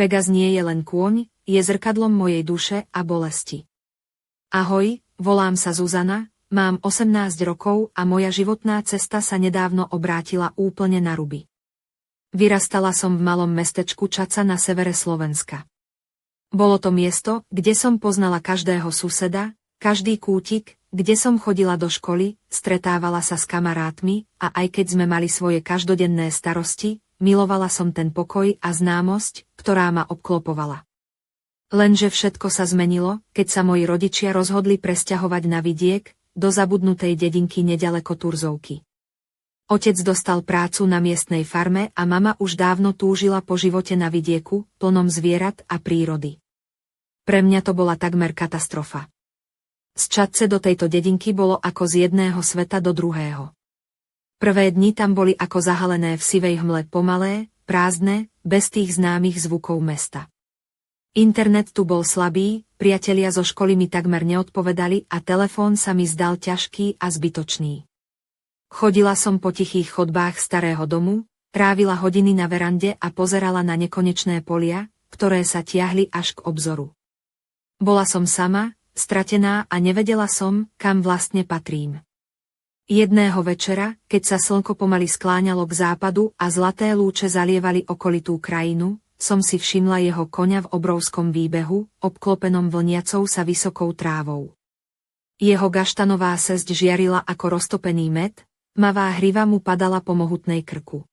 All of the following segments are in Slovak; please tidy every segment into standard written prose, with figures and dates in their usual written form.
Pegas nie je len kôň, je zrkadlom mojej duše a bolesti. Ahoj, volám sa Zuzana, mám 18 rokov a moja životná cesta sa nedávno obrátila úplne na ruby. Vyrastala som v malom mestečku Čaca na severe Slovenska. Bolo to miesto, kde som poznala každého suseda, každý kútik, kde som chodila do školy, stretávala sa s kamarátmi a aj keď sme mali svoje každodenné starosti, milovala som ten pokoj a známosť, ktorá ma obklopovala. Lenže všetko sa zmenilo, keď sa moji rodičia rozhodli presťahovať na vidiek, do zabudnutej dedinky neďaleko Turzovky. Otec dostal prácu na miestnej farme a mama už dávno túžila po živote na vidieku, plnom zvierat a prírody. Pre mňa to bola takmer katastrofa. Z Čadce do tejto dedinky bolo ako z jedného sveta do druhého. Prvé dni tam boli ako zahalené v sivej hmle, pomalé, prázdne, bez tých známych zvukov mesta. Internet tu bol slabý, priatelia zo školy mi takmer neodpovedali a telefón sa mi zdal ťažký a zbytočný. Chodila som po tichých chodbách starého domu, trávila hodiny na verande a pozerala na nekonečné polia, ktoré sa tiahli až k obzoru. Bola som sama, stratená a nevedela som, kam vlastne patrím. Jedného večera, keď sa slnko pomaly skláňalo k západu a zlaté lúče zalievali okolitú krajinu, som si všimla jeho koňa v obrovskom výbehu, obklopenom vlniacou sa vysokou trávou. Jeho gaštanová sesť žiarila ako roztopený med, tmavá hriva mu padala po mohutnej krku.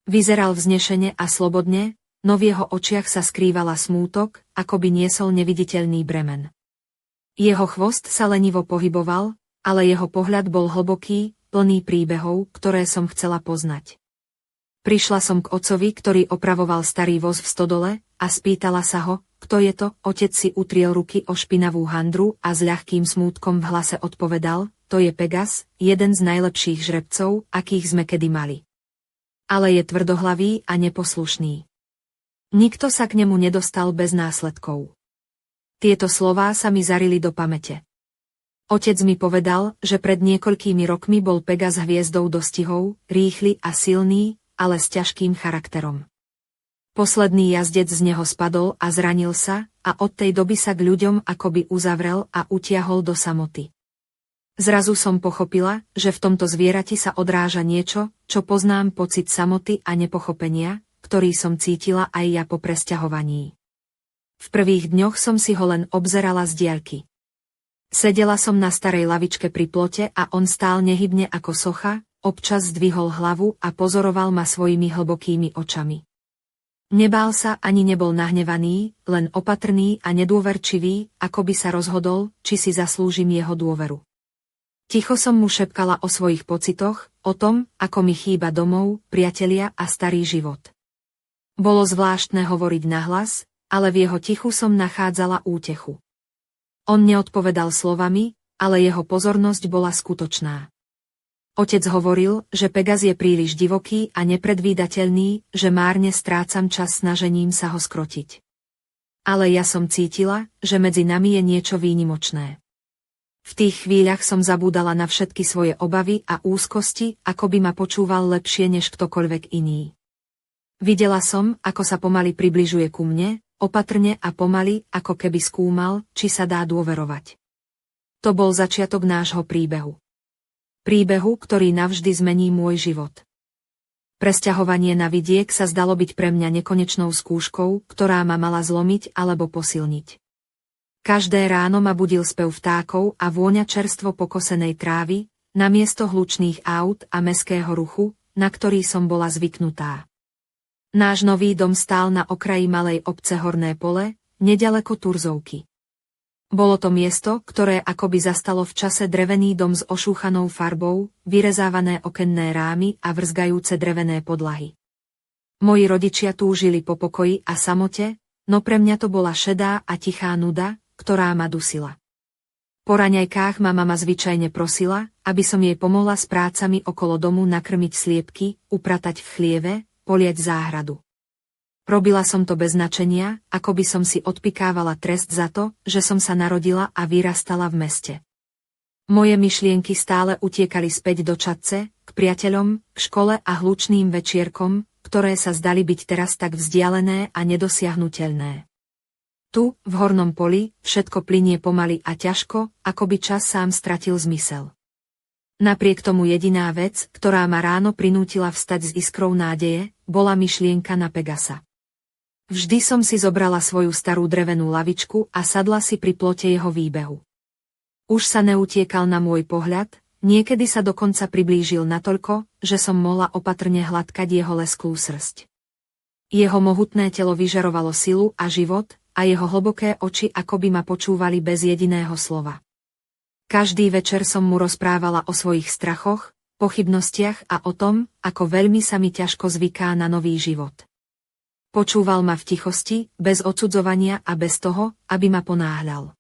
Vyzeral vznešene a slobodne, no v jeho očiach sa skrývala smútok, ako by niesol neviditeľný bremen. Jeho chvost sa lenivo pohyboval, ale jeho pohľad bol hlboký, plný príbehov, ktoré som chcela poznať. Prišla som k otcovi, ktorý opravoval starý voz v stodole, a spýtala sa ho, kto je to. Otec si utriel ruky o špinavú handru a s ľahkým smútkom v hlase odpovedal, to je Pegas, jeden z najlepších žrebcov, akých sme kedy mali. Ale je tvrdohlavý a neposlušný. Nikto sa k nemu nedostal bez následkov. Tieto slová sa mi zarili do pamäte. Otec mi povedal, že pred niekoľkými rokmi bol Pegas hviezdou dostihov, rýchly a silný, ale s ťažkým charakterom. Posledný jazdec z neho spadol a zranil sa, a od tej doby sa k ľuďom akoby uzavrel a utiahol do samoty. Zrazu som pochopila, že v tomto zvierati sa odráža niečo, čo poznám, pocit samoty a nepochopenia, ktorý som cítila aj ja po presťahovaní. V prvých dňoch som si ho len obzerala z diaľky. Sedela som na starej lavičke pri plote a on stál nehybne ako socha, občas zdvihol hlavu a pozoroval ma svojimi hlbokými očami. Nebál sa ani nebol nahnevaný, len opatrný a nedôverčivý, ako by sa rozhodol, či si zaslúžim jeho dôveru. Ticho som mu šepkala o svojich pocitoch, o tom, ako mi chýba domov, priatelia a starý život. Bolo zvláštne hovoriť nahlas, ale v jeho tichu som nachádzala útechu. On neodpovedal slovami, ale jeho pozornosť bola skutočná. Otec hovoril, že Pegas je príliš divoký a nepredvídateľný, že márne strácam čas snažením sa ho skrotiť. Ale ja som cítila, že medzi nami je niečo výnimočné. V tých chvíľach som zabúdala na všetky svoje obavy a úzkosti, ako by ma počúval lepšie než ktokoľvek iný. Videla som, ako sa pomaly približuje ku mne, opatrne a pomaly, ako keby skúmal, či sa dá dôverovať. To bol začiatok nášho príbehu. Príbehu, ktorý navždy zmení môj život. Presťahovanie na vidiek sa zdalo byť pre mňa nekonečnou skúškou, ktorá ma mala zlomiť alebo posilniť. Každé ráno ma budil spev vtákov a vôňa čerstvo pokosenej trávy, namiesto hlučných aut a mestského ruchu, na ktorý som bola zvyknutá. Náš nový dom stál na okraji malej obce Horné Pole, neďaleko Turzovky. Bolo to miesto, ktoré akoby zastalo v čase drevený dom s ošúchanou farbou, vyrezávané okenné rámy a vrzgajúce drevené podlahy. Moji rodičia túžili po pokoji a samote, no pre mňa to bola šedá a tichá nuda, ktorá ma dusila. Po raňajkách ma mama zvyčajne prosila, aby som jej pomohla s prácami okolo domu, nakrmiť sliepky, upratať v chlieve, poliať záhradu. Robila som to bez značenia, ako by som si odpikávala trest za to, že som sa narodila a vyrastala v meste. Moje myšlienky stále utiekali späť do Čadce, k priateľom, k škole a hlučným večierkom, ktoré sa zdali byť teraz tak vzdialené a nedosiahnuteľné. Tu, v hornom poli, všetko plynie pomaly a ťažko, ako by čas sám stratil zmysel. Napriek tomu jediná vec, ktorá ma ráno prinútila vstať s iskrou nádeje, bola myšlienka na Pegasa. Vždy som si zobrala svoju starú drevenú lavičku a sadla si pri plote jeho výbehu. Už sa neutiekal na môj pohľad, niekedy sa dokonca priblížil natoľko, že som mohla opatrne hladkať jeho lesklú srsť. Jeho mohutné telo vyžarovalo silu a život, a jeho hlboké oči akoby ma počúvali bez jediného slova. Každý večer som mu rozprávala o svojich strachoch, pochybnostiach a o tom, ako veľmi sa mi ťažko zvyká na nový život. Počúval ma v tichosti, bez odsudzovania a bez toho, aby ma ponáhľal.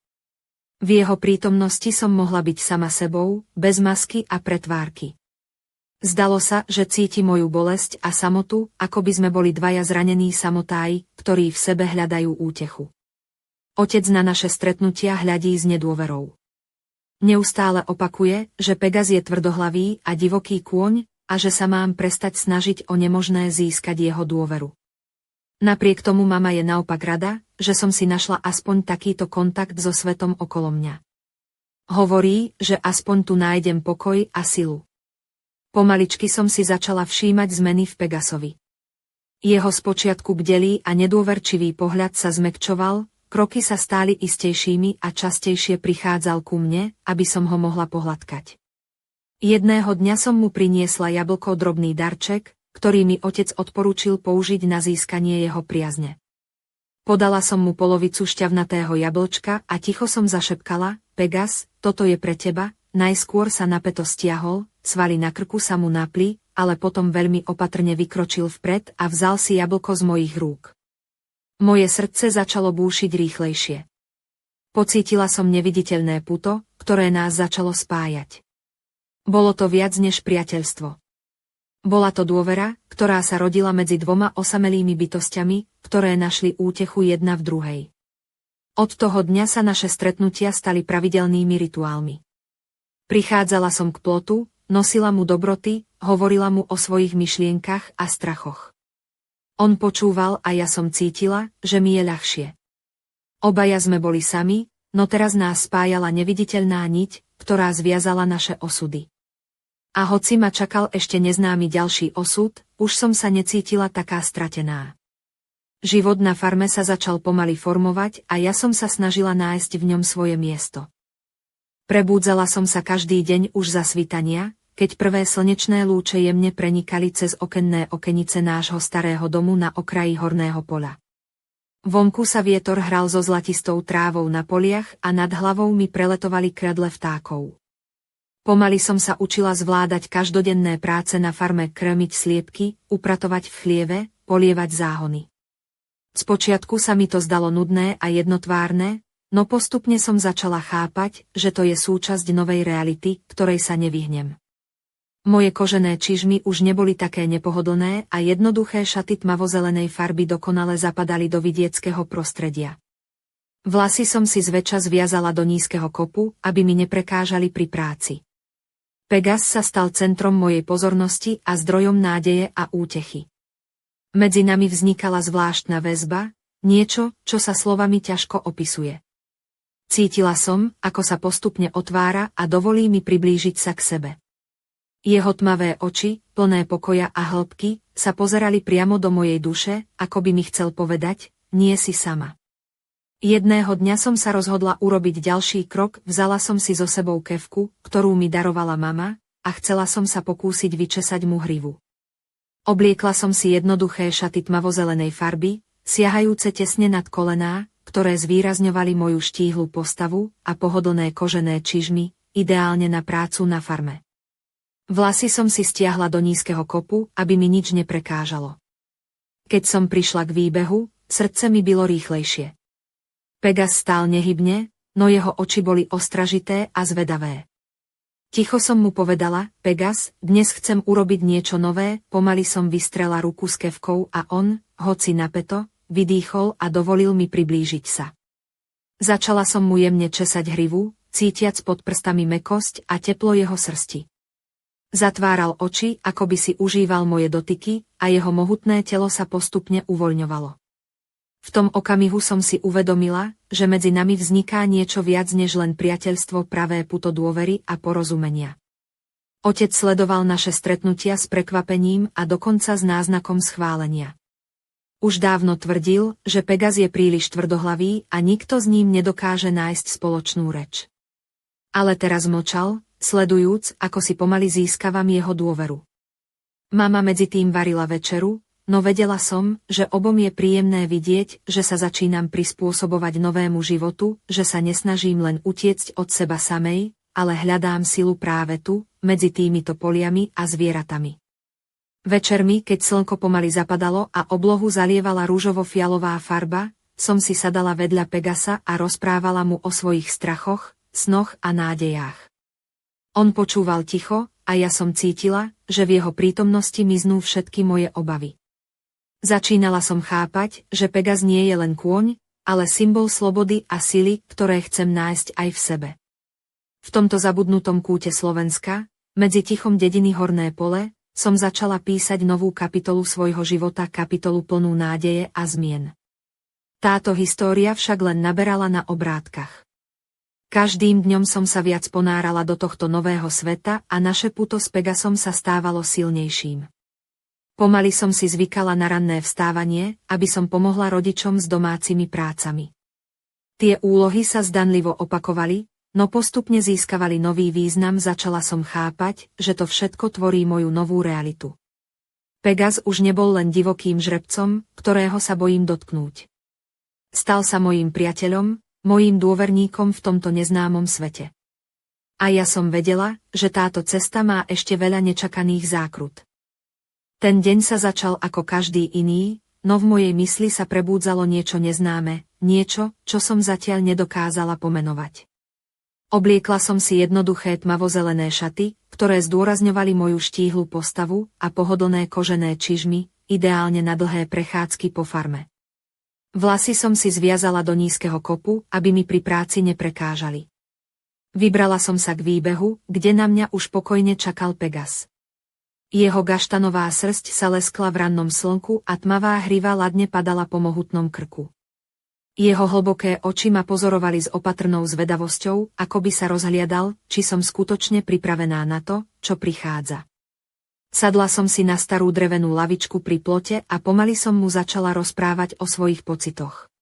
V jeho prítomnosti som mohla byť sama sebou, bez masky a pretvárky. Zdalo sa, že cíti moju bolesť a samotu, ako by sme boli dvaja zranení samotáji, ktorí v sebe hľadajú útechu. Otec na naše stretnutia hľadí s nedôverou. Neustále opakuje, že Pegas je tvrdohlavý a divoký kôň a že sa mám prestať snažiť o nemožné získať jeho dôveru. Napriek tomu mama je naopak rada, že som si našla aspoň takýto kontakt so svetom okolo mňa. Hovorí, že aspoň tu nájdem pokoj a silu. Pomaličky som si začala všímať zmeny v Pegasovi. Jeho spočiatku bdelý a nedôverčivý pohľad sa zmäkčoval, kroky sa stáli istejšími a častejšie prichádzal ku mne, aby som ho mohla pohladkať. Jedného dňa som mu priniesla jablko drobný darček, ktorý mi otec odporúčil použiť na získanie jeho priazne. Podala som mu polovicu šťavnatého jablčka a ticho som zašepkala: Pegas, toto je pre teba. Najskôr sa napäto stiahol, svaly na krku sa mu napli, ale potom veľmi opatrne vykročil vpred a vzal si jablko z mojich rúk. Moje srdce začalo búšiť rýchlejšie. Pocítila som neviditeľné puto, ktoré nás začalo spájať. Bolo to viac než priateľstvo. Bola to dôvera, ktorá sa rodila medzi dvoma osamelými bytosťami, ktoré našli útechu jedna v druhej. Od toho dňa sa naše stretnutia stali pravidelnými rituálmi. Prichádzala som k plotu, nosila mu dobroty, hovorila mu o svojich myšlienkach a strachoch. On počúval a ja som cítila, že mi je ľahšie. Obaja sme boli sami, no teraz nás spájala neviditeľná niť, ktorá zviazala naše osudy. A hoci ma čakal ešte neznámy ďalší osud, už som sa necítila taká stratená. Život na farme sa začal pomaly formovať a ja som sa snažila nájsť v ňom svoje miesto. Prebúdzala som sa každý deň už za svitania, keď prvé slnečné lúče jemne prenikali cez okenné okenice nášho starého domu na okraji horného poľa. Vonku sa vietor hral so zlatistou trávou na poliach a nad hlavou mi preletovali kradle vtákov. Pomaly som sa učila zvládať každodenné práce na farme, krmiť sliepky, upratovať v chlieve, polievať záhony. Spočiatku sa mi to zdalo nudné a jednotvárne, no postupne som začala chápať, že to je súčasť novej reality, ktorej sa nevyhnem. Moje kožené čižmy už neboli také nepohodlné a jednoduché šaty tmavozelenej farby dokonale zapadali do vidieckého prostredia. Vlasy som si zväčša zviazala do nízkeho kopu, aby mi neprekážali pri práci. Pegas sa stal centrom mojej pozornosti a zdrojom nádeje a útechy. Medzi nami vznikala zvláštna väzba, niečo, čo sa slovami ťažko opisuje. Cítila som, ako sa postupne otvára a dovolí mi priblížiť sa k sebe. Jeho tmavé oči, plné pokoja a hĺbky, sa pozerali priamo do mojej duše, ako by mi chcel povedať: nie si sama. Jedného dňa som sa rozhodla urobiť ďalší krok, vzala som si so sebou kefku, ktorú mi darovala mama, a chcela som sa pokúsiť vyčesať mu hrivu. Obliekla som si jednoduché šaty tmavozelenej farby, siahajúce tesne nad kolená, ktoré zvýrazňovali moju štíhlu postavu, a pohodlné kožené čižmy, ideálne na prácu na farme. Vlasy som si stiahla do nízkeho kopu, aby mi nič neprekážalo. Keď som prišla k výbehu, srdce mi bylo rýchlejšie. Pegas stál nehybne, no jeho oči boli ostražité a zvedavé. Ticho som mu povedala: Pegas, dnes chcem urobiť niečo nové. Pomaly som vystrela ruku s kefkou a on, hoci napäto, vydýchol a dovolil mi priblížiť sa. Začala som mu jemne česať hrivu, cítiac pod prstami mäkkosť a teplo jeho srsti. Zatváral oči, ako by si užíval moje dotyky, a jeho mohutné telo sa postupne uvoľňovalo. V tom okamihu som si uvedomila, že medzi nami vzniká niečo viac než len priateľstvo, pravé puto dôvery a porozumenia. Otec sledoval naše stretnutia s prekvapením a dokonca s náznakom schválenia. Už dávno tvrdil, že Pegas je príliš tvrdohlavý a nikto s ním nedokáže nájsť spoločnú reč. Ale teraz mlčal, sledujúc, ako si pomaly získavam jeho dôveru. Mama medzi tým varila večeru, no vedela som, že obom je príjemné vidieť, že sa začínam prispôsobovať novému životu, že sa nesnažím len utiecť od seba samej, ale hľadám silu práve tu, medzi týmito poliami a zvieratami. Večermi, keď slnko pomaly zapadalo a oblohu zalievala rúžovo-fialová farba, som si sadala vedľa Pegasa a rozprávala mu o svojich strachoch, snoch a nádejách. On počúval ticho a ja som cítila, že v jeho prítomnosti miznú všetky moje obavy. Začínala som chápať, že Pegas nie je len kôň, ale symbol slobody a sily, ktoré chcem nájsť aj v sebe. V tomto zabudnutom kúte Slovenska, medzi tichom dediny Horné Pole, som začala písať novú kapitolu svojho života, kapitolu plnú nádeje a zmien. Táto história však len naberala na obrátkach. Každým dňom som sa viac ponárala do tohto nového sveta a naše puto s Pegasom sa stávalo silnejším. Pomaly som si zvykala na ranné vstávanie, aby som pomohla rodičom s domácimi prácami. Tie úlohy sa zdanlivo opakovali, no postupne získavali nový význam. Začala som chápať, že to všetko tvorí moju novú realitu. Pegas už nebol len divokým žrebcom, ktorého sa bojím dotknúť. Stal sa mojím priateľom, mojím dôverníkom v tomto neznámom svete. A ja som vedela, že táto cesta má ešte veľa nečakaných zákrut. Ten deň sa začal ako každý iný, no v mojej mysli sa prebúdzalo niečo neznáme, niečo, čo som zatiaľ nedokázala pomenovať. Obliekla som si jednoduché tmavozelené šaty, ktoré zdôrazňovali moju štíhlu postavu, a pohodlné kožené čižmy, ideálne na dlhé prechádzky po farme. Vlasy som si zviazala do nízkeho kopu, aby mi pri práci neprekážali. Vybrala som sa k výbehu, kde na mňa už pokojne čakal Pegas. Jeho gaštanová srsť sa leskla v rannom slnku a tmavá hriva ladne padala po mohutnom krku. Jeho hlboké oči ma pozorovali s opatrnou zvedavosťou, ako by sa rozhliadal, či som skutočne pripravená na to, čo prichádza. Sadla som si na starú drevenú lavičku pri plote a pomaly som mu začala rozprávať o svojich pocitoch.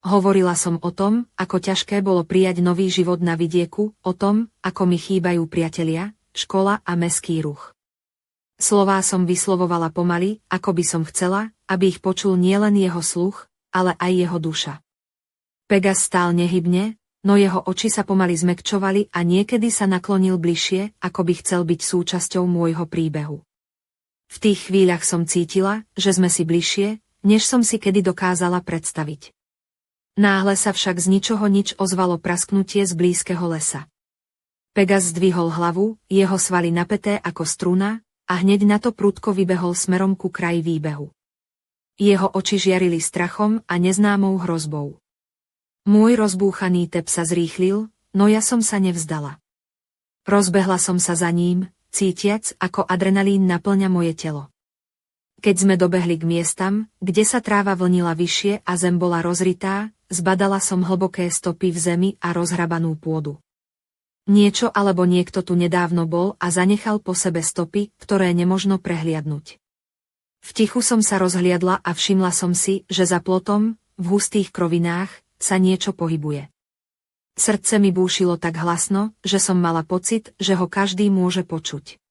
Hovorila som o tom, ako ťažké bolo prijať nový život na vidieku, o tom, ako mi chýbajú priatelia, škola a mestský ruch. Slová som vyslovovala pomaly, ako by som chcela, aby ich počul nielen jeho sluch, ale aj jeho duša. Pegas stál nehybne, no jeho oči sa pomaly zmäkčovali a niekedy sa naklonil bližšie, ako by chcel byť súčasťou môjho príbehu. V tých chvíľach som cítila, že sme si bližšie, než som si kedy dokázala predstaviť. Náhle sa však z ničoho nič ozvalo prasknutie z blízkeho lesa. Pegas zdvihol hlavu, jeho svaly napäté ako struna, a hneď na to prudko vybehol smerom ku kraji výbehu. Jeho oči žiarili strachom a neznámou hrozbou. Môj rozbúchaný tep sa zrýchlil, no ja som sa nevzdala. Rozbehla som sa za ním, cítiac, ako adrenalín naplňa moje telo. Keď sme dobehli k miestam, kde sa tráva vlnila vyššie a zem bola rozritá, zbadala som hlboké stopy v zemi a rozhrabanú pôdu. Niečo alebo niekto tu nedávno bol a zanechal po sebe stopy, ktoré nemožno prehliadnuť. V tichu som sa rozhliadla a všimla som si, že za plotom, v hustých krovinách, sa niečo pohybuje. Srdce mi búšilo tak hlasno, že som mala pocit, že ho každý môže počuť.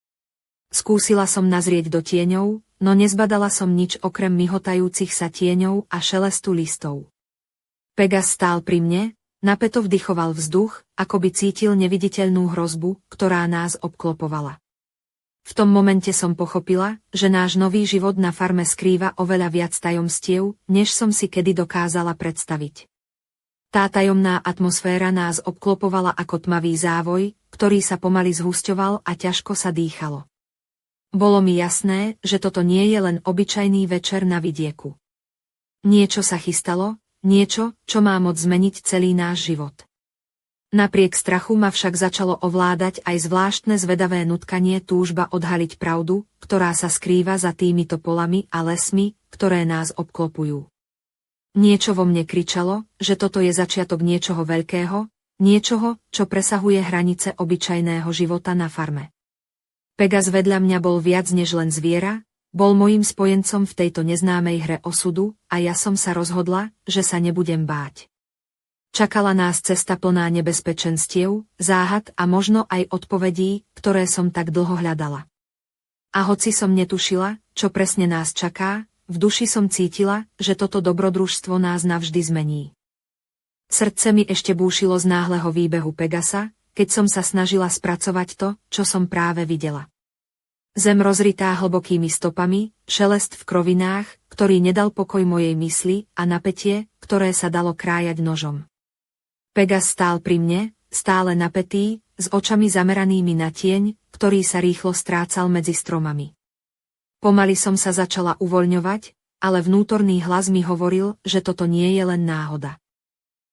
Skúsila som nazrieť do tieňov, no nezbadala som nič okrem myhotajúcich sa tieňov a šelestu listov. Pegas stál pri mne, napäto vdychoval vzduch, ako by cítil neviditeľnú hrozbu, ktorá nás obklopovala. V tom momente som pochopila, že náš nový život na farme skrýva oveľa viac tajomstiev, než som si kedy dokázala predstaviť. Tá tajomná atmosféra nás obklopovala ako tmavý závoj, ktorý sa pomaly zhusťoval a ťažko sa dýchalo. Bolo mi jasné, že toto nie je len obyčajný večer na vidieku. Niečo sa chystalo, niečo, čo má moc zmeniť celý náš život. Napriek strachu ma však začalo ovládať aj zvláštne zvedavé nutkanie túžba odhaliť pravdu, ktorá sa skrýva za týmito polami a lesmi, ktoré nás obklopujú. Niečo vo mne kričalo, že toto je začiatok niečoho veľkého, niečoho, čo presahuje hranice obyčajného života na farme. Pegas vedľa mňa bol viac než len zviera, bol mojím spojencom v tejto neznámej hre osudu a ja som sa rozhodla, že sa nebudem báť. Čakala nás cesta plná nebezpečenstiev, záhad a možno aj odpovedí, ktoré som tak dlho hľadala. A hoci som netušila, čo presne nás čaká, v duši som cítila, že toto dobrodružstvo nás navždy zmení. Srdce mi ešte búšilo z náhleho výbehu Pegasa, keď som sa snažila spracovať to, čo som práve videla. Zem rozritá hlbokými stopami, šelest v krovinách, ktorý nedal pokoj mojej mysli a napätie, ktoré sa dalo krájať nožom. Pegas stál pri mne, stále napätý, s očami zameranými na tieň, ktorý sa rýchlo strácal medzi stromami. Pomaly som sa začala uvoľňovať, ale vnútorný hlas mi hovoril, že toto nie je len náhoda.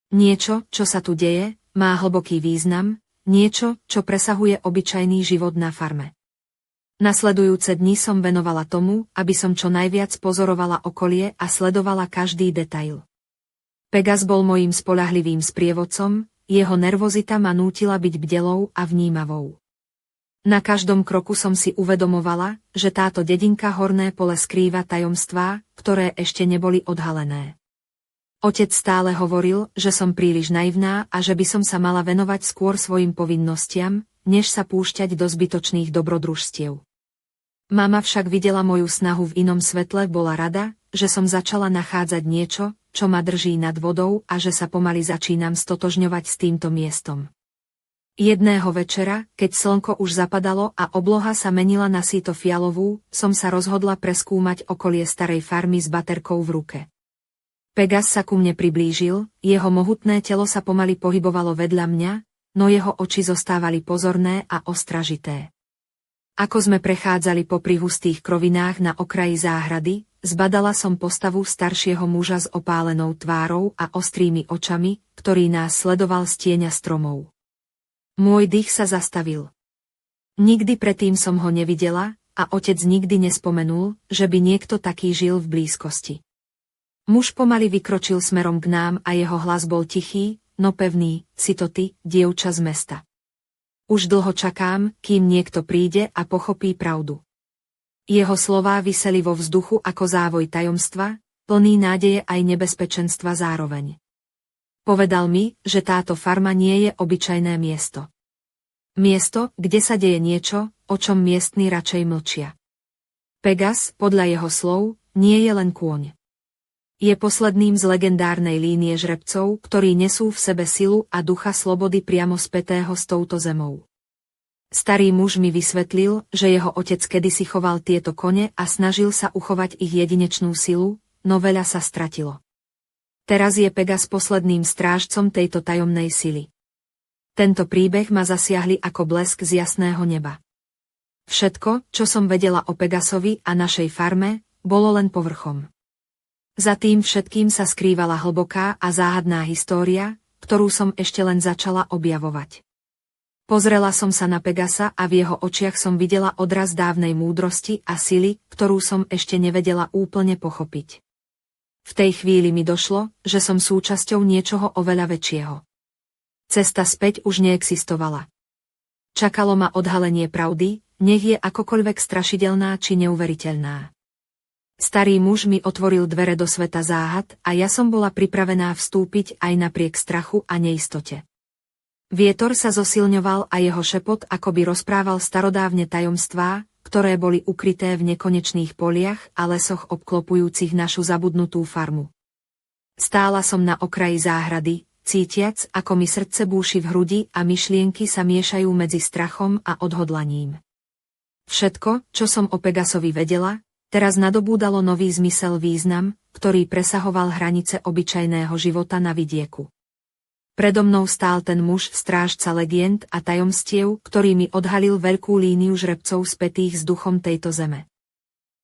Niečo, čo sa tu deje, má hlboký význam, niečo, čo presahuje obyčajný život na farme. Nasledujúce dni som venovala tomu, aby som čo najviac pozorovala okolie a sledovala každý detail. Pegas bol mojím spoľahlivým sprievodcom, jeho nervozita ma nútila byť bdelou a vnímavou. Na každom kroku som si uvedomovala, že táto dedinka Horné Pole skrýva tajomstvá, ktoré ešte neboli odhalené. Otec stále hovoril, že som príliš naivná a že by som sa mala venovať skôr svojim povinnostiam, než sa púšťať do zbytočných dobrodružstiev. Mama však videla moju snahu v inom svetle, bola rada, že som začala nachádzať niečo, čo ma drží nad vodou a že sa pomaly začínam stotožňovať s týmto miestom. Jedného večera, keď slnko už zapadalo a obloha sa menila na síto fialovú, som sa rozhodla preskúmať okolie starej farmy s baterkou v ruke. Pegas sa ku mne priblížil, jeho mohutné telo sa pomaly pohybovalo vedľa mňa, no jeho oči zostávali pozorné a ostražité. Ako sme prechádzali popri hustých krovinách na okraji záhrady, zbadala som postavu staršieho muža s opálenou tvárou a ostrými očami, ktorý nás sledoval z tieňa stromov. Môj dých sa zastavil. Nikdy predtým som ho nevidela a otec nikdy nespomenul, že by niekto taký žil v blízkosti. Muž pomaly vykročil smerom k nám a jeho hlas bol tichý, no pevný: "Si to ty, dievča z mesta. Už dlho čakám, kým niekto príde a pochopí pravdu." Jeho slová viseli vo vzduchu ako závoj tajomstva, plný nádeje aj nebezpečenstva zároveň. Povedal mi, že táto farma nie je obyčajné miesto. Miesto, kde sa deje niečo, o čom miestni radšej mlčia. Pegas, podľa jeho slov, nie je len kôň. Je posledným z legendárnej línie žrebcov, ktorí nesú v sebe silu a ducha slobody priamo spätého s touto zemou. Starý muž mi vysvetlil, že jeho otec kedysi choval tieto kone a snažil sa uchovať ich jedinečnú silu, no veľa sa stratilo. Teraz je Pegas posledným strážcom tejto tajomnej sily. Tento príbeh ma zasiahli ako blesk z jasného neba. Všetko, čo som vedela o Pegasovi a našej farme, bolo len povrchom. Za tým všetkým sa skrývala hlboká a záhadná história, ktorú som ešte len začala objavovať. Pozrela som sa na Pegasa a v jeho očiach som videla odraz dávnej múdrosti a sily, ktorú som ešte nevedela úplne pochopiť. V tej chvíli mi došlo, že som súčasťou niečoho oveľa väčšieho. Cesta späť už neexistovala. Čakalo ma odhalenie pravdy, nech je akokoľvek strašidelná či neuveriteľná. Starý muž mi otvoril dvere do sveta záhad a ja som bola pripravená vstúpiť aj napriek strachu a neistote. Vietor sa zosilňoval a jeho šepot akoby rozprával starodávne tajomstvá, ktoré boli ukryté v nekonečných poliach a lesoch obklopujúcich našu zabudnutú farmu. Stála som na okraji záhrady, cítiac, ako mi srdce búši v hrudi a myšlienky sa miešajú medzi strachom a odhodlaním. Všetko, čo som o Pegasovi vedela, teraz nadobúdalo nový zmysel, význam, ktorý presahoval hranice obyčajného života na vidieku. Predo mnou stál ten muž, strážca legend a tajomstiev, ktorý mi odhalil veľkú líniu žrebcov spätých s duchom tejto zeme.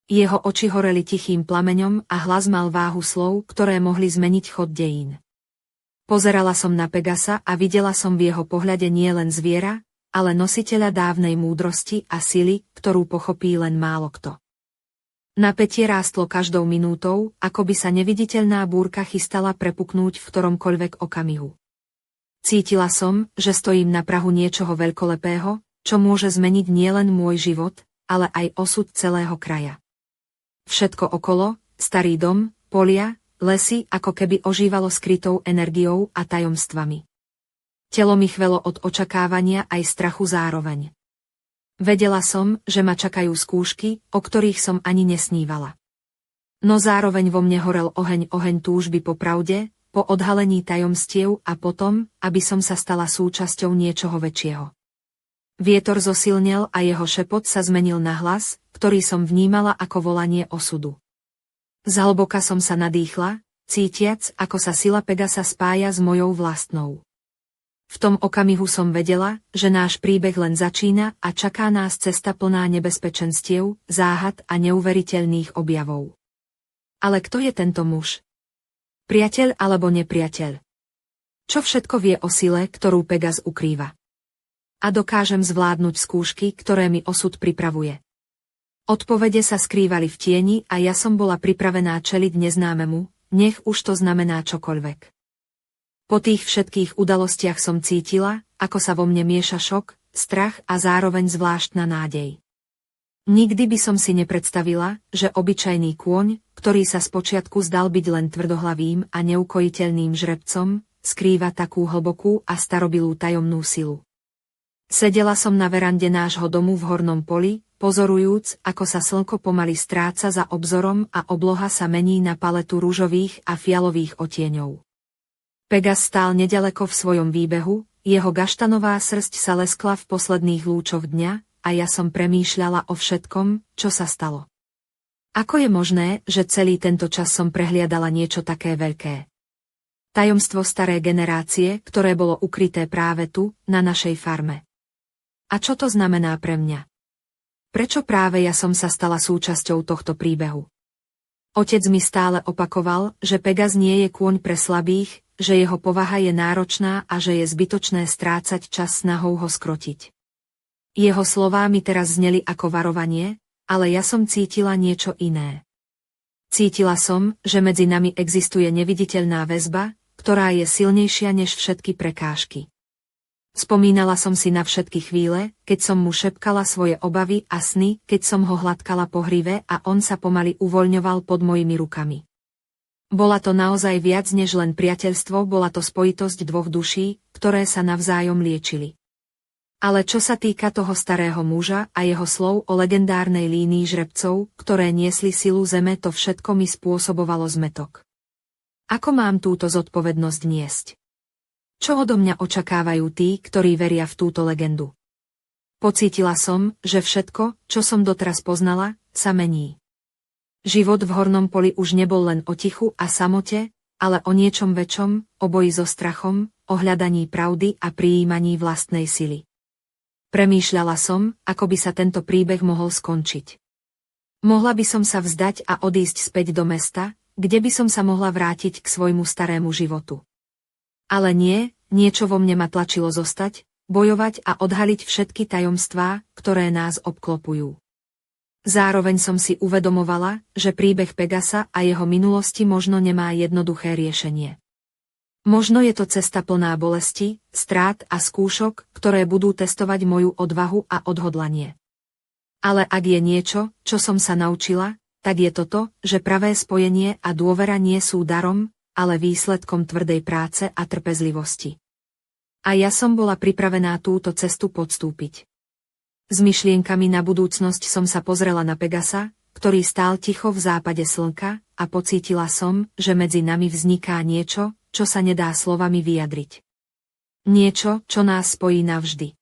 Jeho oči horeli tichým plameňom a hlas mal váhu slov, ktoré mohli zmeniť chod dejín. Pozerala som na Pegasa a videla som v jeho pohľade nie len zviera, ale nositeľa dávnej múdrosti a sily, ktorú pochopí len málo kto. Napätie rástlo každou minútou, ako by sa neviditeľná búrka chystala prepuknúť v ktoromkoľvek okamihu. Cítila som, že stojím na prahu niečoho veľkolepého, čo môže zmeniť nielen môj život, ale aj osud celého kraja. Všetko okolo, starý dom, polia, lesy, ako keby ožívalo skrytou energiou a tajomstvami. Telo mi chvelo od očakávania aj strachu zároveň. Vedela som, že ma čakajú skúšky, o ktorých som ani nesnívala. No zároveň vo mne horel oheň túžby po pravde, po odhalení tajomstiev a potom, aby som sa stala súčasťou niečoho väčšieho. Vietor zosilnel a jeho šepot sa zmenil na hlas, ktorý som vnímala ako volanie osudu. Zhlboka som sa nadýchla, cítiac, ako sa sila Pegasa spája s mojou vlastnou. V tom okamihu som vedela, že náš príbeh len začína a čaká nás cesta plná nebezpečenstiev, záhad a neuveriteľných objavov. Ale kto je tento muž? Priateľ alebo nepriateľ? Čo všetko vie o sile, ktorú Pegas ukrýva? A dokážem zvládnuť skúšky, ktoré mi osud pripravuje? Odpovede sa skrývali v tieni a ja som bola pripravená čeliť neznámemu, nech už to znamená čokoľvek. Po tých všetkých udalostiach som cítila, ako sa vo mne mieša šok, strach a zároveň zvláštna nádej. Nikdy by som si nepredstavila, že obyčajný kôň, ktorý sa spočiatku zdal byť len tvrdohlavým a neukojiteľným žrebcom, skrýva takú hlbokú a starobilú tajomnú silu. Sedela som na verande nášho domu v Hornom poli, pozorujúc, ako sa slnko pomaly stráca za obzorom a obloha sa mení na paletu ružových a fialových odtieňov. Pegas stál nedaleko v svojom výbehu, jeho gaštanová srsť sa leskla v posledných lúčoch dňa a ja som premýšľala o všetkom, čo sa stalo. Ako je možné, že celý tento čas som prehliadala niečo také veľké? Tajomstvo staré generácie, ktoré bolo ukryté práve tu, na našej farme. A čo to znamená pre mňa? Prečo práve ja som sa stala súčasťou tohto príbehu? Otec mi stále opakoval, že Pegas nie je kôň pre slabých, že jeho povaha je náročná a že je zbytočné strácať čas snahou ho skrotiť. Jeho slová mi teraz zneli ako varovanie, ale ja som cítila niečo iné. Cítila som, že medzi nami existuje neviditeľná väzba, ktorá je silnejšia než všetky prekážky. Spomínala som si na všetky chvíle, keď som mu šepkala svoje obavy a sny, keď som ho hladkala po hrive a on sa pomaly uvoľňoval pod mojimi rukami. Bola to naozaj viac než len priateľstvo, bola to spojitosť dvoch duší, ktoré sa navzájom liečili. Ale čo sa týka toho starého muža a jeho slov o legendárnej línii žrebcov, ktoré niesli silu zeme, to všetko mi spôsobovalo zmätok. Ako mám túto zodpovednosť niesť? Čo odo mňa očakávajú tí, ktorí veria v túto legendu? Pocítila som, že všetko, čo som doteraz poznala, sa mení. Život v Hornom poli už nebol len o tichu a samote, ale o niečom väčšom, o boji so strachom, o hľadaní pravdy a prijímaní vlastnej sily. Premýšľala som, ako by sa tento príbeh mohol skončiť. Mohla by som sa vzdať a odísť späť do mesta, kde by som sa mohla vrátiť k svojmu starému životu. Ale nie, niečo vo mne ma tlačilo zostať, bojovať a odhaliť všetky tajomstvá, ktoré nás obklopujú. Zároveň som si uvedomovala, že príbeh Pegasa a jeho minulosti možno nemá jednoduché riešenie. Možno je to cesta plná bolesti, strát a skúšok, ktoré budú testovať moju odvahu a odhodlanie. Ale ak je niečo, čo som sa naučila, tak je toto, že pravé spojenie a dôvera nie sú darom, ale výsledkom tvrdej práce a trpezlivosti. A ja som bola pripravená túto cestu podstúpiť. S myšlienkami na budúcnosť som sa pozrela na Pegasa, ktorý stál ticho v západe slnka, a pocítila som, že medzi nami vzniká niečo, čo sa nedá slovami vyjadriť. Niečo, čo nás spojí navždy.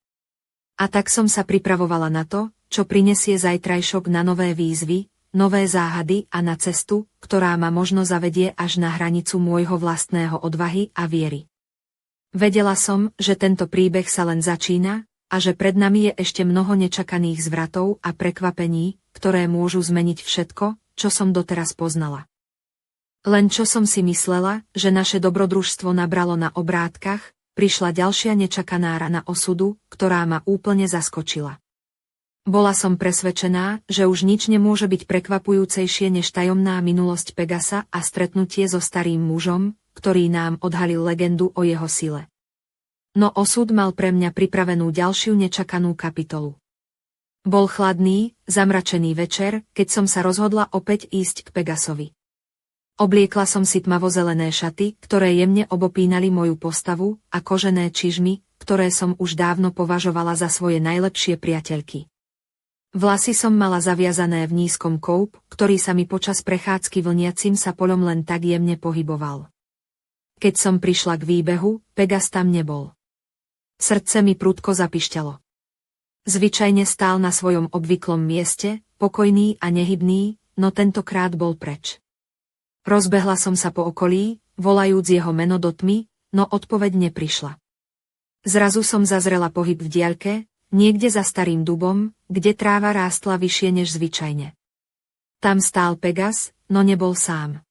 A tak som sa pripravovala na to, čo prinesie zajtrajšok, na nové výzvy, nové záhady a na cestu, ktorá ma možno zavedie až na hranicu môjho vlastného odvahy a viery. Vedela som, že tento príbeh sa len začína, a že pred nami je ešte mnoho nečakaných zvratov a prekvapení, ktoré môžu zmeniť všetko, čo som doteraz poznala. Len čo som si myslela, že naše dobrodružstvo nabralo na obrátkach, prišla ďalšia nečakaná rana osudu, ktorá ma úplne zaskočila. Bola som presvedčená, že už nič nemôže byť prekvapujúcejšie než tajomná minulosť Pegasa a stretnutie so starým mužom, ktorý nám odhalil legendu o jeho sile. No osud mal pre mňa pripravenú ďalšiu nečakanú kapitolu. Bol chladný, zamračený večer, keď som sa rozhodla opäť ísť k Pegasovi. Obliekla som si tmavozelené šaty, ktoré jemne obopínali moju postavu, a kožené čižmy, ktoré som už dávno považovala za svoje najlepšie priateľky. Vlasy som mala zaviazané v nízkom koup, ktorý sa mi počas prechádzky vlniacim sa poľom len tak jemne pohyboval. Keď som prišla k výbehu, Pegas tam nebol. Srdce mi prudko zapišťalo. Zvyčajne stál na svojom obvyklom mieste, pokojný a nehybný, no tentokrát bol preč. Rozbehla som sa po okolí, volajúc jeho meno do tmy, no odpoveď neprišla. Zrazu som zazrela pohyb v diaľke, niekde za starým dubom, kde tráva rástla vyššie než zvyčajne. Tam stál Pegas, no nebol sám.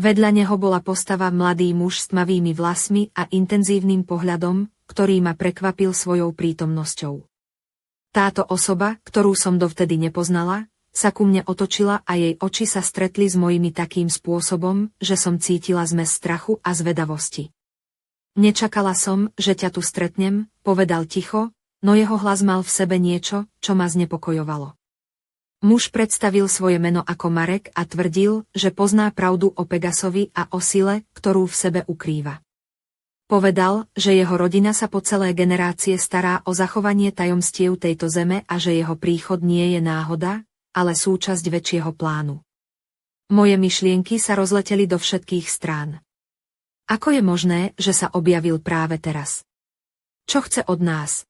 Vedľa neho bola postava mladý muž s tmavými vlasmi a intenzívnym pohľadom, ktorý ma prekvapil svojou prítomnosťou. Táto osoba, ktorú som dovtedy nepoznala, sa ku mne otočila a jej oči sa stretli s mojimi takým spôsobom, že som cítila zmes strachu a zvedavosti. Nečakala som, že ťa tu stretnem, povedal ticho, no jeho hlas mal v sebe niečo, čo ma znepokojovalo. Muž predstavil svoje meno ako Marek a tvrdil, že pozná pravdu o Pegasovi a o sile, ktorú v sebe ukrýva. Povedal, že jeho rodina sa po celé generácie stará o zachovanie tajomstiev tejto zeme a že jeho príchod nie je náhoda, ale súčasť väčšieho plánu. Moje myšlienky sa rozleteli do všetkých strán. Ako je možné, že sa objavil práve teraz? Čo chce od nás?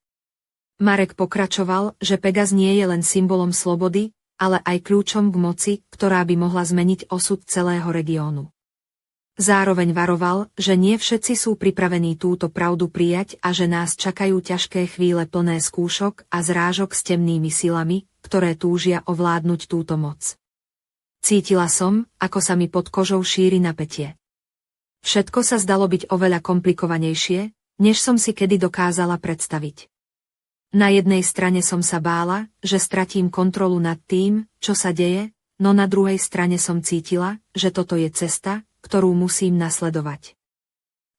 Marek pokračoval, že Pegas nie je len symbolom slobody, ale aj kľúčom k moci, ktorá by mohla zmeniť osud celého regiónu. Zároveň varoval, že nie všetci sú pripravení túto pravdu prijať a že nás čakajú ťažké chvíle plné skúšok a zrážok s temnými silami, ktoré túžia ovládnuť túto moc. Cítila som, ako sa mi pod kožou šíri napätie. Všetko sa zdalo byť oveľa komplikovanejšie, než som si kedy dokázala predstaviť. Na jednej strane som sa bála, že stratím kontrolu nad tým, čo sa deje, no na druhej strane som cítila, že toto je cesta, ktorú musím nasledovať.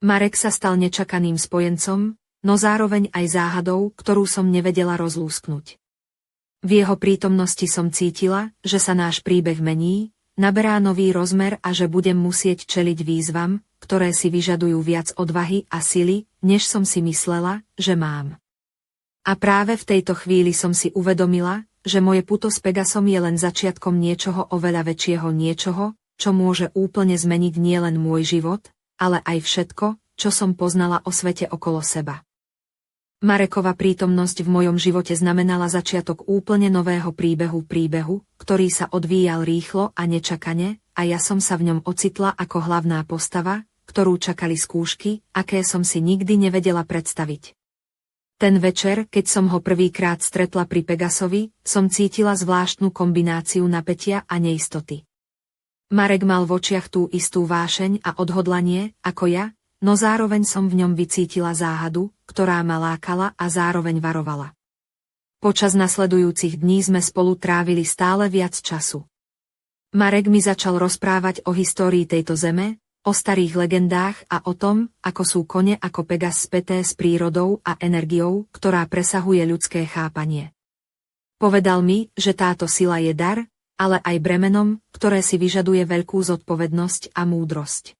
Marek sa stal nečakaným spojencom, no zároveň aj záhadou, ktorú som nevedela rozlúsknuť. V jeho prítomnosti som cítila, že sa náš príbeh mení, naberá nový rozmer a že budem musieť čeliť výzvam, ktoré si vyžadujú viac odvahy a sily, než som si myslela, že mám. A práve v tejto chvíli som si uvedomila, že moje puto s Pegasom je len začiatkom niečoho oveľa väčšieho niečoho, čo môže úplne zmeniť nielen môj život, ale aj všetko, čo som poznala o svete okolo seba. Marekova prítomnosť v mojom živote znamenala začiatok úplne nového príbehu, ktorý sa odvíjal rýchlo a nečakane, a ja som sa v ňom ocitla ako hlavná postava, ktorú čakali skúšky, aké som si nikdy nevedela predstaviť. Ten večer, keď som ho prvýkrát stretla pri Pegasovi, som cítila zvláštnu kombináciu napätia a neistoty. Marek mal v očiach tú istú vášeň a odhodlanie, ako ja, no zároveň som v ňom vycítila záhadu, ktorá ma lákala a zároveň varovala. Počas nasledujúcich dní sme spolu trávili stále viac času. Marek mi začal rozprávať o histórii tejto zeme, o starých legendách a o tom, ako sú kone ako Pegas späté s prírodou a energiou, ktorá presahuje ľudské chápanie. Povedal mi, že táto sila je dar, ale aj bremenom, ktoré si vyžaduje veľkú zodpovednosť a múdrosť.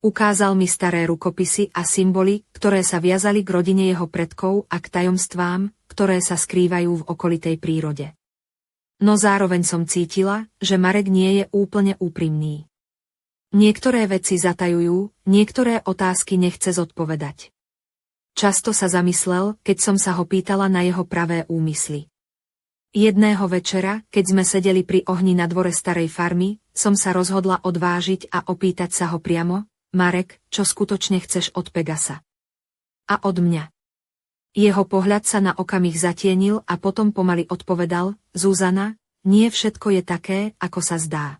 Ukázal mi staré rukopisy a symboly, ktoré sa viazali k rodine jeho predkov a k tajomstvám, ktoré sa skrývajú v okolitej prírode. No zároveň som cítila, že Marek nie je úplne úprimný. Niektoré veci zatajujú, niektoré otázky nechce zodpovedať. Často sa zamyslel, keď som sa ho pýtala na jeho pravé úmysly. Jedného večera, keď sme sedeli pri ohni na dvore starej farmy, som sa rozhodla odvážiť a opýtať sa ho priamo: Marek, čo skutočne chceš od Pegasa? A od mňa? Jeho pohľad sa na okamih zatienil a potom pomaly odpovedal: Zuzana, nie všetko je také, ako sa zdá.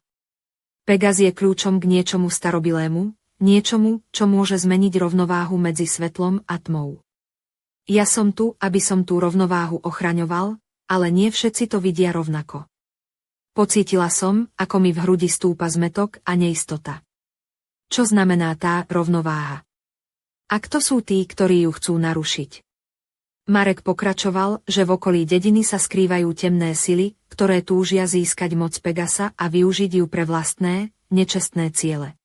Pegas je kľúčom k niečomu starobilému, niečomu, čo môže zmeniť rovnováhu medzi svetlom a tmou. Ja som tu, aby som tú rovnováhu ochraňoval, ale nie všetci to vidia rovnako. Pocítila som, ako mi v hrudi stúpa zmätok a neistota. Čo znamená tá rovnováha? A kto sú tí, ktorí ju chcú narušiť? Marek pokračoval, že v okolí dediny sa skrývajú temné sily, ktoré túžia získať moc Pegasa a využiť ju pre vlastné, nečestné ciele.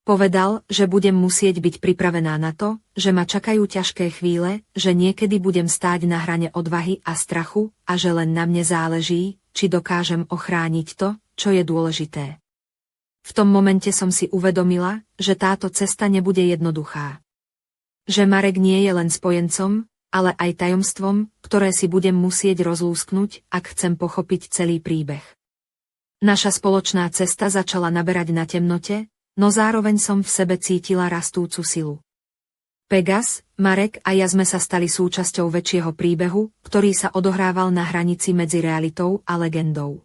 Povedal, že budem musieť byť pripravená na to, že ma čakajú ťažké chvíle, že niekedy budem stáť na hrane odvahy a strachu a že len na mne záleží, či dokážem ochrániť to, čo je dôležité. V tom momente som si uvedomila, že táto cesta nebude jednoduchá. Že Marek nie je len spojencom, ale aj tajomstvom, ktoré si budem musieť rozlúsknuť, ak chcem pochopiť celý príbeh. Naša spoločná cesta začala naberať na temnote, no zároveň som v sebe cítila rastúcu silu. Pegas, Marek a ja sme sa stali súčasťou väčšieho príbehu, ktorý sa odohrával na hranici medzi realitou a legendou.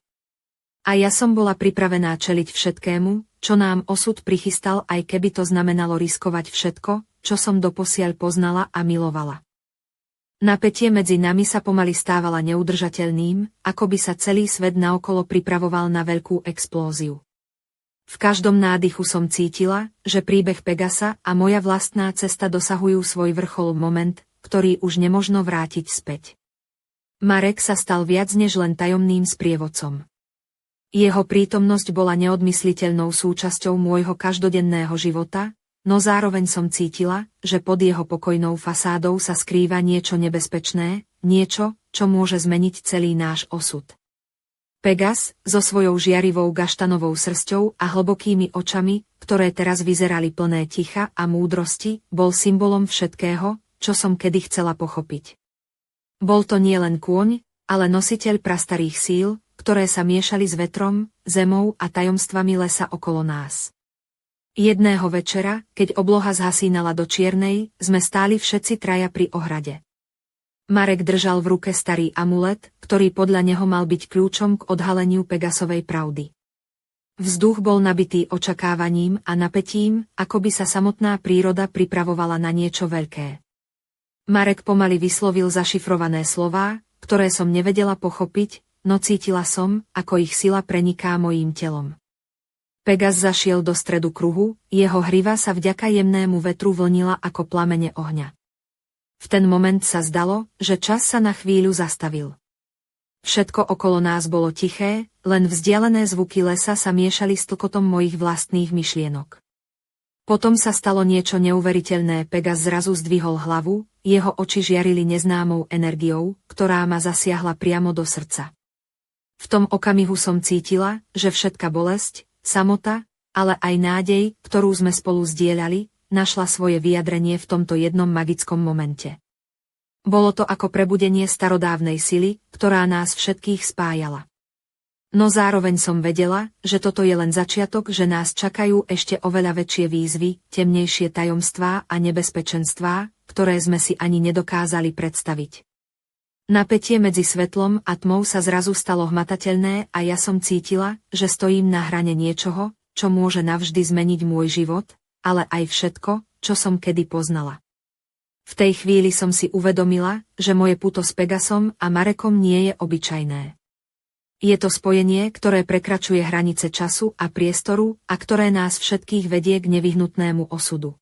A ja som bola pripravená čeliť všetkému, čo nám osud prichystal, aj keby to znamenalo riskovať všetko, čo som doposiaľ poznala a milovala. Napätie medzi nami sa pomaly stávala neudržateľným, ako by sa celý svet naokolo pripravoval na veľkú explóziu. V každom nádychu som cítila, že príbeh Pegasa a moja vlastná cesta dosahujú svoj vrchol, moment, ktorý už nemožno vrátiť späť. Marek sa stal viac než len tajomným sprievodcom. Jeho prítomnosť bola neodmysliteľnou súčasťou môjho každodenného života, no zároveň som cítila, že pod jeho pokojnou fasádou sa skrýva niečo nebezpečné, niečo, čo môže zmeniť celý náš osud. Pegas, so svojou žiarivou gaštanovou srsťou a hlbokými očami, ktoré teraz vyzerali plné ticha a múdrosti, bol symbolom všetkého, čo som kedy chcela pochopiť. Bol to nielen kôň, ale nositeľ prastarých síl, ktoré sa miešali s vetrom, zemou a tajomstvami lesa okolo nás. Jedného večera, keď obloha zhasínala do čiernej, sme stáli všetci traja pri ohrade. Marek držal v ruke starý amulet, ktorý podľa neho mal byť kľúčom k odhaleniu Pegasovej pravdy. Vzduch bol nabitý očakávaním a napätím, ako by sa samotná príroda pripravovala na niečo veľké. Marek pomaly vyslovil zašifrované slová, ktoré som nevedela pochopiť, no cítila som, ako ich sila preniká mojím telom. Pegas zašiel do stredu kruhu, jeho hriva sa vďaka jemnému vetru vlnila ako plamene ohňa. V ten moment sa zdalo, že čas sa na chvíľu zastavil. Všetko okolo nás bolo tiché, len vzdialené zvuky lesa sa miešali s tlkotom mojich vlastných myšlienok. Potom sa stalo niečo neuveriteľné, Pegas zrazu zdvihol hlavu, jeho oči žiarili neznámou energiou, ktorá ma zasiahla priamo do srdca. V tom okamihu som cítila, že všetka bolesť, samota, ale aj nádej, ktorú sme spolu zdieľali, našla svoje vyjadrenie v tomto jednom magickom momente. Bolo to ako prebudenie starodávnej sily, ktorá nás všetkých spájala. No zároveň som vedela, že toto je len začiatok, že nás čakajú ešte oveľa väčšie výzvy, temnejšie tajomstvá a nebezpečenstvá, ktoré sme si ani nedokázali predstaviť. Napätie medzi svetlom a tmou sa zrazu stalo hmatateľné a ja som cítila, že stojím na hrane niečoho, čo môže navždy zmeniť môj život, ale aj všetko, čo som kedy poznala. V tej chvíli som si uvedomila, že moje puto s Pegasom a Marekom nie je obyčajné. Je to spojenie, ktoré prekračuje hranice času a priestoru a ktoré nás všetkých vedie k nevyhnutnému osudu.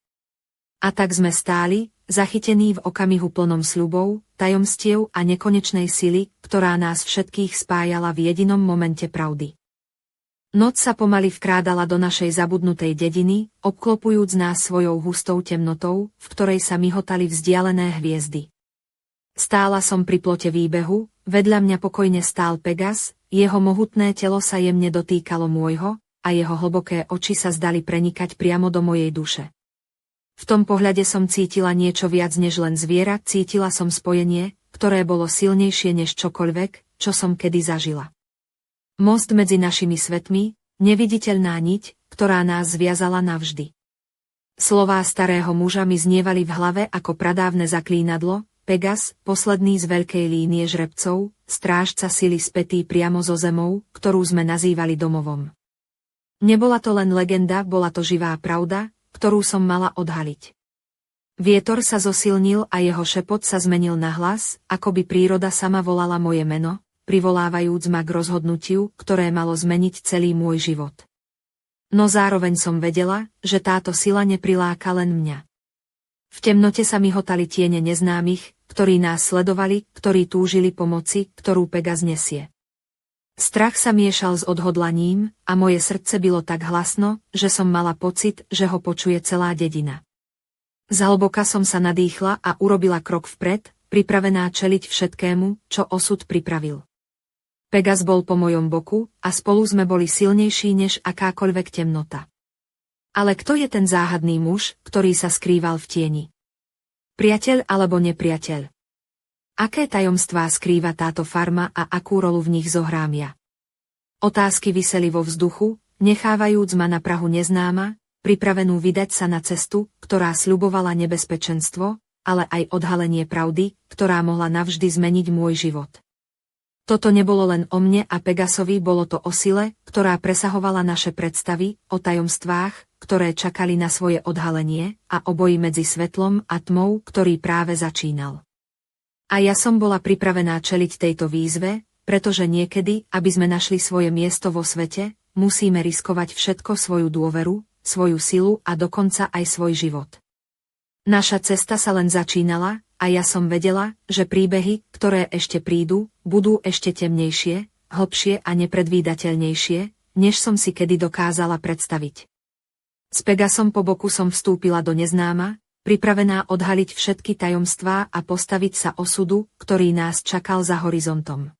A tak sme stáli, zachytení v okamihu plnom sľubov, tajomstiev a nekonečnej sily, ktorá nás všetkých spájala v jedinom momente pravdy. Noc sa pomaly vkrádala do našej zabudnutej dediny, obklopujúc nás svojou hustou temnotou, v ktorej sa mihotali vzdialené hviezdy. Stála som pri plote výbehu, vedľa mňa pokojne stál Pegas, jeho mohutné telo sa jemne dotýkalo môjho, a jeho hlboké oči sa zdali prenikať priamo do mojej duše. V tom pohľade som cítila niečo viac než len zviera, cítila som spojenie, ktoré bolo silnejšie než čokoľvek, čo som kedy zažila. Most medzi našimi svetmi, neviditeľná niť, ktorá nás zviazala navždy. Slová starého muža mi znievali v hlave ako pradávne zaklínadlo, Pegas, posledný z veľkej línie žrebcov, strážca sily spätý priamo so zemou, ktorú sme nazývali domovom. Nebola to len legenda, bola to živá pravda, ktorú som mala odhaliť. Vietor sa zosilnil a jeho šepot sa zmenil na hlas, ako by príroda sama volala moje meno, privolávajúc ma k rozhodnutiu, ktoré malo zmeniť celý môj život. No zároveň som vedela, že táto sila nepriláka len mňa. V temnote sa mi hotali tiene neznámych, ktorí nás sledovali, ktorí túžili pomoci, ktorú Pegas nesie. Strach sa miešal s odhodlaním a moje srdce bilo tak hlasno, že som mala pocit, že ho počuje celá dedina. Zhlboka som sa nadýchla a urobila krok vpred, pripravená čeliť všetkému, čo osud pripravil. Pegas bol po mojom boku a spolu sme boli silnejší než akákoľvek temnota. Ale kto je ten záhadný muž, ktorý sa skrýval v tieni? Priateľ alebo nepriateľ? Aké tajomstvá skrýva táto farma a akú rolu v nich zohrám ja? Otázky viseli vo vzduchu, nechávajúc ma na prahu neznáma, pripravenú vydať sa na cestu, ktorá sľubovala nebezpečenstvo, ale aj odhalenie pravdy, ktorá mohla navždy zmeniť môj život. Toto nebolo len o mne a Pegasovi, bolo to o sile, ktorá presahovala naše predstavy, o tajomstvách, ktoré čakali na svoje odhalenie, a o boji medzi svetlom a tmou, ktorý práve začínal. A ja som bola pripravená čeliť tejto výzve, pretože niekedy, aby sme našli svoje miesto vo svete, musíme riskovať všetko, svoju dôveru, svoju silu a dokonca aj svoj život. Naša cesta sa len začínala a ja som vedela, že príbehy, ktoré ešte prídu, budú ešte temnejšie, hlbšie a nepredvídateľnejšie, než som si kedy dokázala predstaviť. S Pegasom po boku som vstúpila do neznáma, pripravená odhaliť všetky tajomstvá a postaviť sa osudu, ktorý nás čakal za horizontom.